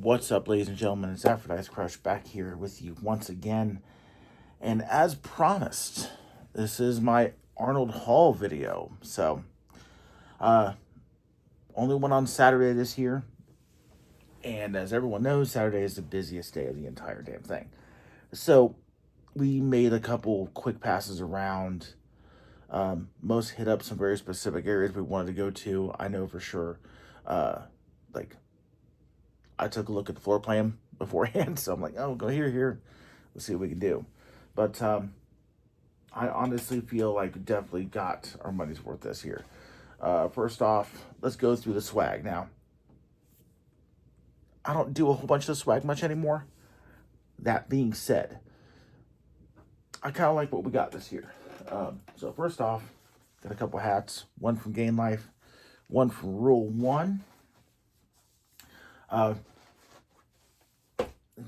What's up, ladies and gentlemen? It's Aphrodite Crush back here with you once again. And as promised, this is my Arnold haul video. So, only one on Saturday this year. And as everyone knows, Saturday is the busiest day of the entire damn thing. So, we made a couple quick passes around. Most hit up some very specific areas we wanted to go to. I know for sure, like, I took a look at the floor plan beforehand, so I'm like, oh, go here. Let's see what we can do. But I honestly feel like we definitely got our money's worth this year. First off, let's go through the swag. Now, I don't do a whole bunch of the swag much anymore. That being said, I kind of like what we got this year. So first off, got a couple hats. One from Gain Life, one from Rule 1.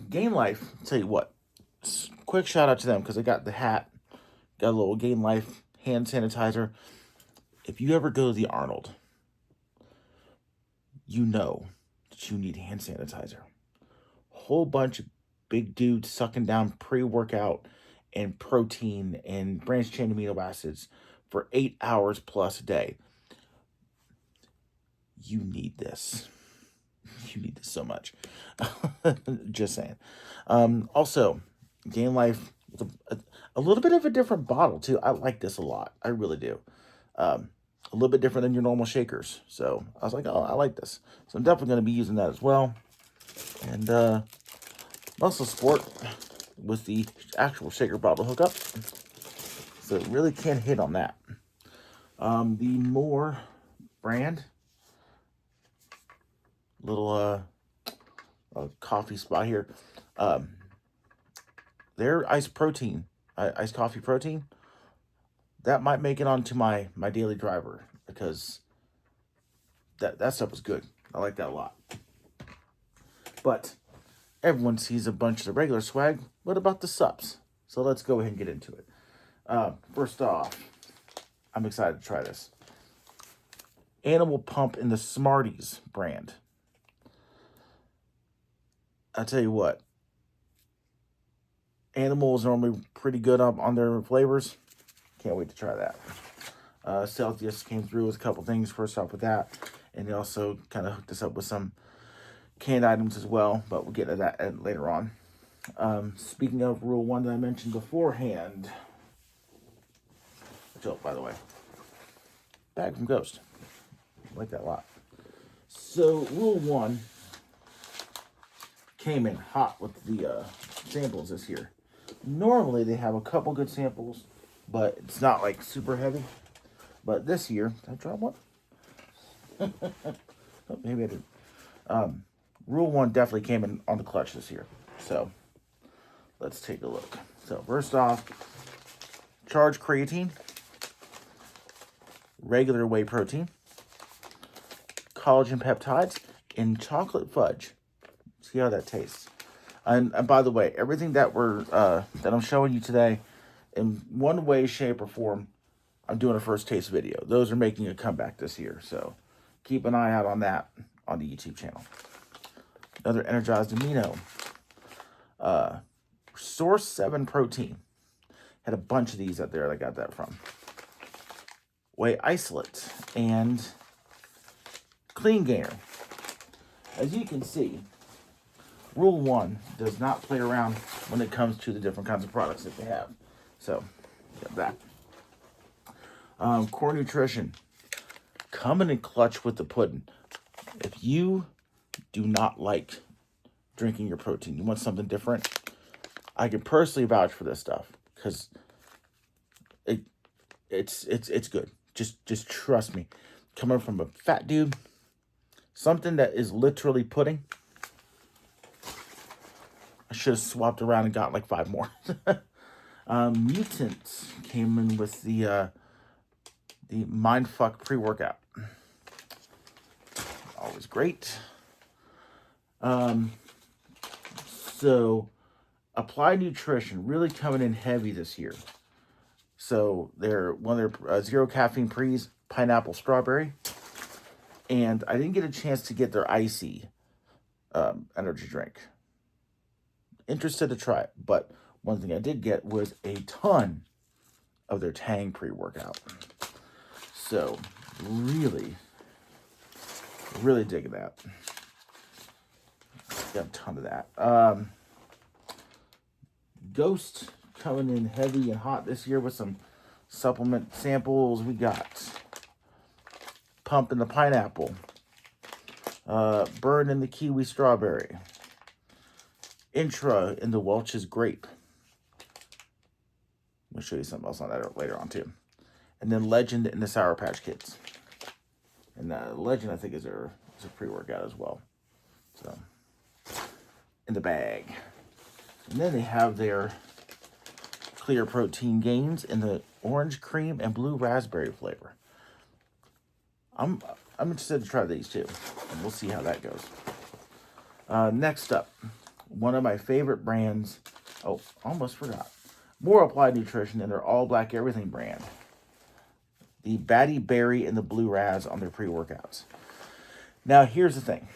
Gain Life, tell you what, quick shout out to them because I got the hat, got a little Gain Life hand sanitizer. If you ever go to the Arnold, you know that you need hand sanitizer. Whole bunch of big dudes sucking down pre-workout and protein and branched chain amino acids for 8 hours plus a day. You need this. You need this so much. Just saying. Also, Gain Life, a little bit of a different bottle too. I like this a lot. I really do. A little bit different than your normal shakers. So I was like, oh, I like this. So I'm definitely going to be using that as well. And Muscle Sport with the actual shaker bottle hookup. So really can't hit on that. The More brand. Little coffee spot here. Their iced protein, iced coffee protein, that might make it onto my daily driver because that stuff was good. I like that a lot. But everyone sees a bunch of the regular swag. What about the subs? So let's go ahead and get into it. First off, I'm excited to try this. Animal Pump in the Smarties brand. I tell you what, animals are normally pretty good on their flavors. Can't wait to try that. Celsius came through with a couple things first off with that. And they also kind of hooked us up with some canned items as well. But we'll get to that later on. Speaking of Rule 1 that I mentioned beforehand. Which, oh, by the way, bag from Ghost. I like that a lot. So Rule 1 came in hot with the samples this year. Normally they have a couple good samples, but it's not like super heavy. But this year, did I drop one? Oh, maybe I did. Rule 1 definitely came in on the clutch this year. So let's take a look. So first off, Charge Creatine, regular whey protein, collagen peptides, and chocolate fudge. See how that tastes. And by the way, everything that I'm showing you today, in one way, shape, or form, I'm doing a first taste video. Those are making a comeback this year, so keep an eye out on that on the YouTube channel. Another energized amino. Source 7 protein. Had a bunch of these out there that I got that from. Whey isolate and clean gainer. As you can see, Rule 1 does not play around when it comes to the different kinds of products that they have. So, got that. Core Nutrition. Coming in clutch with the pudding. If you do not like drinking your protein, you want something different, I can personally vouch for this stuff because it's good. Just trust me. Coming from a fat dude, something that is literally pudding. I should have swapped around and got like 5 more. Mutants came in with the Mindfuck pre-workout. Always great. So Applied Nutrition really coming in heavy this year. So one of their zero caffeine pre's pineapple strawberry, and I didn't get a chance to get their icy energy drink. Interested to try it, but one thing I did get was a ton of their Tang pre-workout. So really, really digging that. Got a ton of that. Ghost coming in heavy and hot this year with some supplement samples. We got Pump in the Pineapple, Burn in the Kiwi Strawberry, Intra in the Welch's Grape. I'm going to show you something else on that later on too. And then Legend in the Sour Patch Kids. And Legend, I think, is a pre-workout as well. So, in the bag. And then they have their Clear Protein Gains in the orange cream and blue raspberry flavor. I'm interested to try these too, and we'll see how that goes. Next up, one of my favorite brands. Oh, almost forgot. More Applied Nutrition in their All Black Everything brand. The Batty Berry and the Blue Raz on their pre-workouts. Now, here's the thing.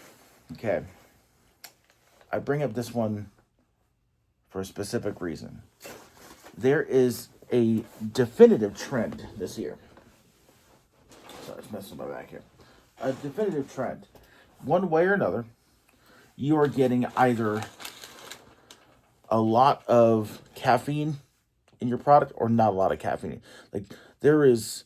Okay. I bring up this one for a specific reason. There is a definitive trend this year. Sorry, it's messing with my back here. A definitive trend. One way or another, you are getting either a lot of caffeine in your product or not a lot of caffeine. Like there's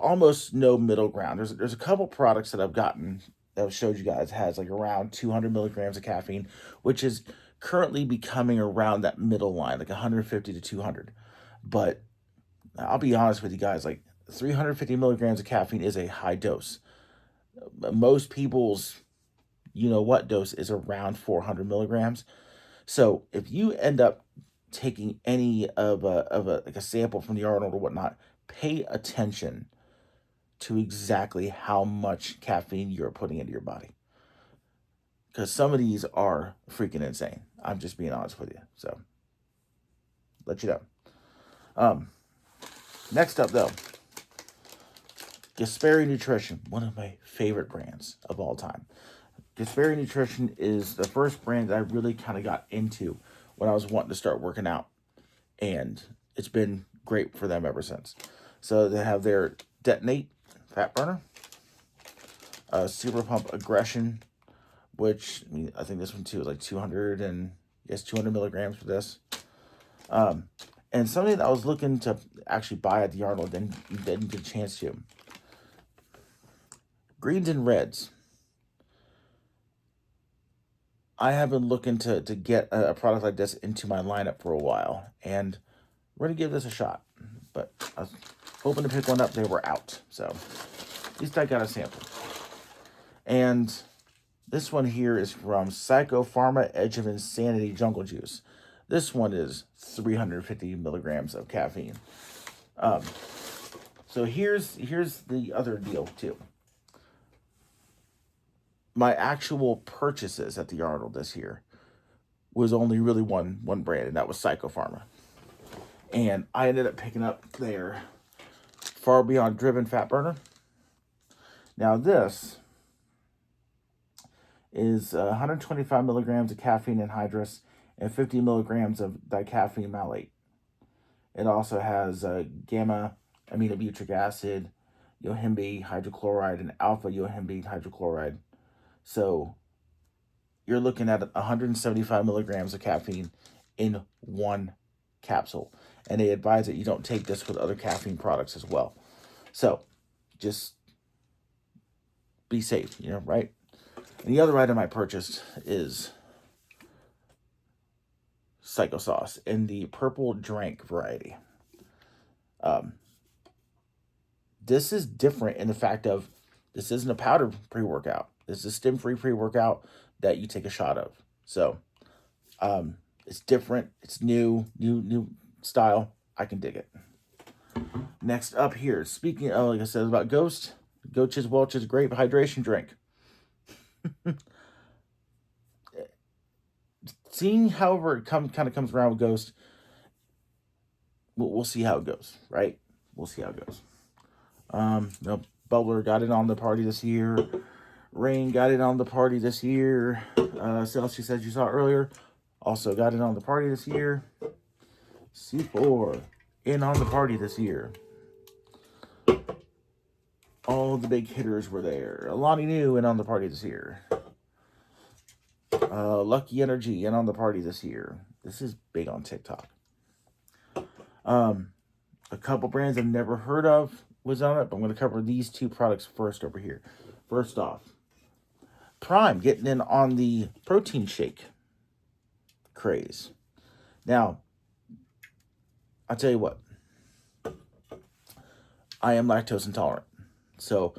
almost no middle ground. There's a couple products that I've gotten that I've showed you guys has like around 200 milligrams of caffeine, which is currently becoming around that middle line, like 150 to 200. But I'll be honest with you guys, like 350 milligrams of caffeine is a high dose. Most people's, you know what, dose is around 400 milligrams. So if you end up taking any of a like a sample from the Arnold or whatnot, pay attention to exactly how much caffeine you're putting into your body. Because some of these are freaking insane. I'm just being honest with you. So, let you know. Next up, though, Gasperi Nutrition, one of my favorite brands of all time. Gasperi Nutrition is the first brand that I really kind of got into when I was wanting to start working out. And it's been great for them ever since. So they have their Detonate Fat Burner, Super Pump Aggression, which I think this one too is like 200 milligrams for this. And something that I was looking to actually buy at the Arnold and didn't get a chance to. Greens and Reds. I have been looking to get a product like this into my lineup for a while, and we're going to give this a shot. But I was hoping to pick one up. They were out, so at least I got a sample. And this one here is from Psycho Pharma Edge of Insanity Jungle Juice. This one is 350 milligrams of caffeine. So here's the other deal too. My actual purchases at the Arnold this year was only really one brand, and that was Psycho Pharma. And I ended up picking up their Far Beyond Driven Fat Burner. Now this is 125 milligrams of caffeine anhydrous and 50 milligrams of dicaffeine malate. It also has gamma aminobutyric acid, yohimbe hydrochloride, and alpha yohimbe hydrochloride. So you're looking at 175 milligrams of caffeine in one capsule. And they advise that you don't take this with other caffeine products as well. So just be safe, right? And the other item I purchased is Psycho Sauce in the purple drink variety. This is different in the fact of this isn't a powder pre-workout. This is a stim-free pre-workout that you take a shot of. So it's different. It's new style. I can dig it. Next up here, speaking of, like I said, about Ghost, Goach's Welch's Grape Hydration Drink. Seeing however it kind of comes around with Ghost, we'll see how it goes, right? We'll see how it goes. Bubbler got in on the party this year. Rain got in on the party this year. Celsius, as you saw earlier, also got in on the party this year. C4 in on the party this year. All the big hitters were there. Alani New in on the party this year. Lucky Energy in on the party this year. This is big on TikTok. A couple brands I've never heard of was on it, but I'm going to cover these two products first over here. First off, Prime getting in on the protein shake craze. Now, I'll tell you what, I am lactose intolerant. So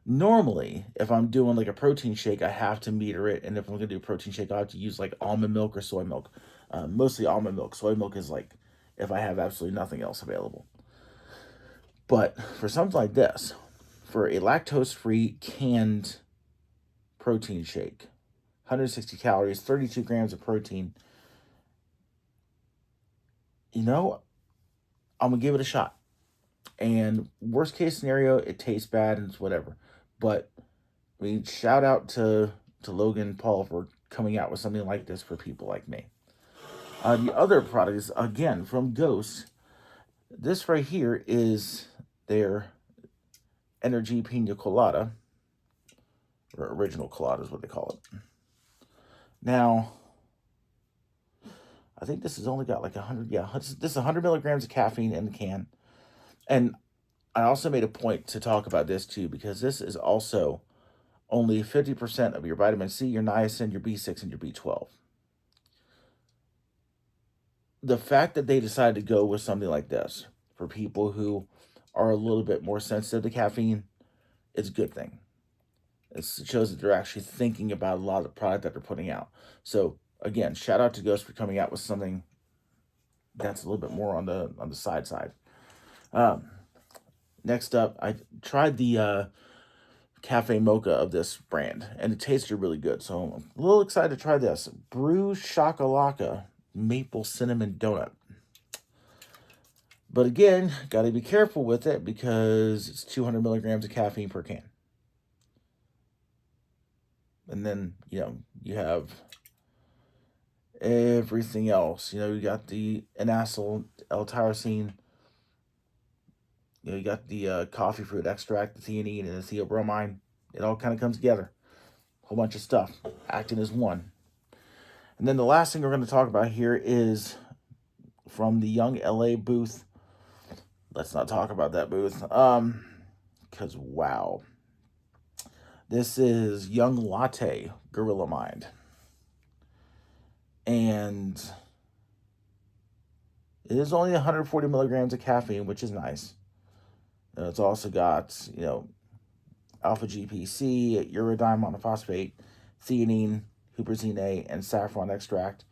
normally, if I'm doing like a protein shake, I have to meter it. And if I'm going to do a protein shake, I have to use like almond milk or soy milk. Mostly almond milk. Soy milk is like if I have absolutely nothing else available. But for something like this, for a lactose-free canned protein shake, 160 calories, 32 grams of protein, I'm going to give it a shot. And worst case scenario, it tastes bad and it's whatever. But shout out to Logan Paul for coming out with something like this for people like me. The other product is, again, from Ghost. This right here is their Energy Pina Colada, or Original Colada is what they call it. Now, I think this has only got like 100, this is 100 milligrams of caffeine in the can. And I also made a point to talk about this too, because this is also only 50% of your vitamin C, your niacin, your B6, and your B12. The fact that they decided to go with something like this for people who are a little bit more sensitive to caffeine, it's a good thing. It shows that they're actually thinking about a lot of the product that they're putting out. So again, shout out to Ghost for coming out with something that's a little bit more on the side. Next up, I tried the cafe mocha of this brand, and it tasted really good. So I'm a little excited to try this. Brew Shakalaka Maple Cinnamon Donut. But again, got to be careful with it because it's 200 milligrams of caffeine per can. And then, you have everything else. You got the N-acetyl L-tyrosine. You got the coffee fruit extract, the theanine, and the theobromine. It all kind of comes together. A whole bunch of stuff acting as one. And then the last thing we're going to talk about here is from the Young LA booth. Let's not talk about that booth. Because, wow. This is Young Latte Gorilla Mind. And it is only 140 milligrams of caffeine, which is nice. It's also got, alpha GPC, uridyl monophosphate, theanine, huperzine A, and saffron extract.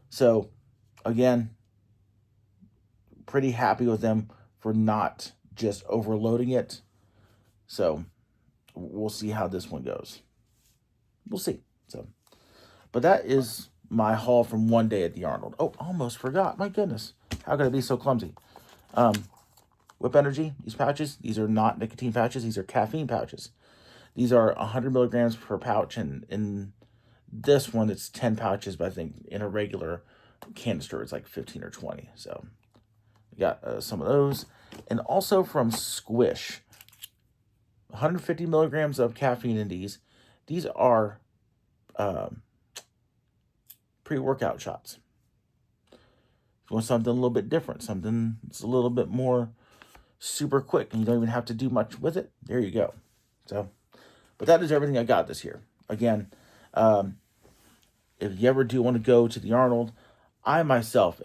So, again, pretty happy with them for not just overloading it. So, we'll see how this one goes. We'll see. So, but that is my haul from one day at the Arnold. Oh, almost forgot. My goodness. How could I be so clumsy? Whip Energy, these pouches, these are not nicotine pouches. These are caffeine pouches. These are 100 milligrams per pouch. And in this one, it's 10 pouches. But I think in a regular canister, it's like 15 or 20. So we got some of those. And also from Squish, 150 milligrams of caffeine in these. These are pre-workout shots. If you want something a little bit different, something that's a little bit more super quick and you don't even have to do much with it, there you go. So, but that is everything I got this year. Again, if you ever do want to go to the Arnold, I myself,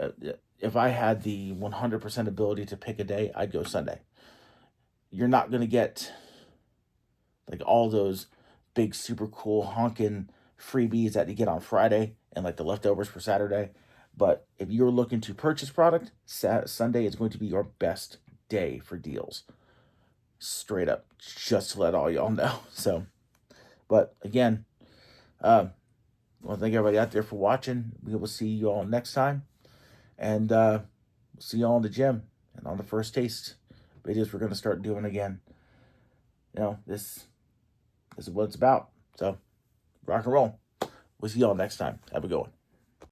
if I had the 100% ability to pick a day, I'd go Sunday. You're not going to get like all those big, super cool honking freebies that you get on Friday and like the leftovers for Saturday. But if you're looking to purchase product, Sunday is going to be your best day for deals. Straight up, just to let all y'all know. So, but again, I want to thank everybody out there for watching. We will see you all next time. And we'll see you all in the gym and on the first taste videos we're going to start doing again. This is what it's about. So rock and roll. We'll see y'all next time. Have a good one.